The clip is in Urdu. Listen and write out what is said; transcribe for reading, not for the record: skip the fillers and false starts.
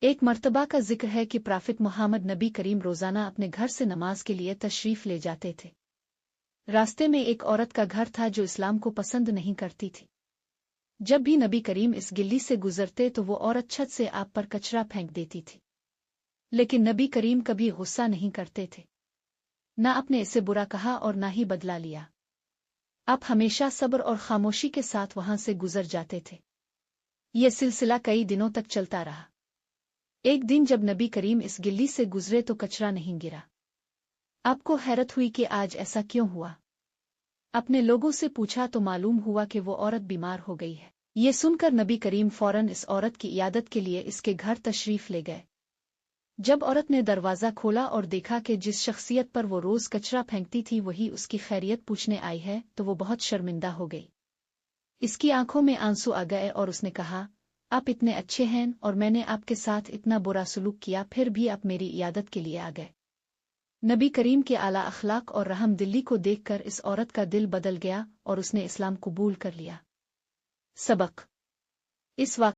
ایک مرتبہ کا ذکر ہے کہ پرافت محمد نبی کریم روزانہ اپنے گھر سے نماز کے لیے تشریف لے جاتے تھے۔ راستے میں ایک عورت کا گھر تھا جو اسلام کو پسند نہیں کرتی تھی۔ جب بھی نبی کریم اس گلی سے گزرتے تو وہ عورت چھت سے آپ پر کچرا پھینک دیتی تھی، لیکن نبی کریم کبھی غصہ نہیں کرتے تھے، نہ اپنے اسے برا کہا اور نہ ہی بدلہ لیا۔ آپ ہمیشہ صبر اور خاموشی کے ساتھ وہاں سے گزر جاتے تھے۔ یہ سلسلہ کئی دنوں تک چلتا رہا۔ ایک دن جب نبی کریم اس گلی سے گزرے تو کچرا نہیں گرا۔ آپ کو حیرت ہوئی کہ آج ایسا کیوں ہوا؟ اپنے لوگوں سے پوچھا تو معلوم ہوا کہ وہ عورت بیمار ہو گئی ہے۔ یہ سن کر نبی کریم فوراً اس عورت کی عیادت کے لیے اس کے گھر تشریف لے گئے۔ جب عورت نے دروازہ کھولا اور دیکھا کہ جس شخصیت پر وہ روز کچرا پھینکتی تھی وہی اس کی خیریت پوچھنے آئی ہے تو وہ بہت شرمندہ ہو گئی۔ اس کی آنکھوں میں آنسو آ گئے اور اس نے کہا، آپ اتنے اچھے ہیں اور میں نے آپ کے ساتھ اتنا برا سلوک کیا پھر بھی آپ میری عیادت کے لیے آ گئے۔ نبی کریم کے اعلیٰ اخلاق اور رحم دلی کو دیکھ کر اس عورت کا دل بدل گیا اور اس نے اسلام قبول کر لیا۔ سبق: اس واقعے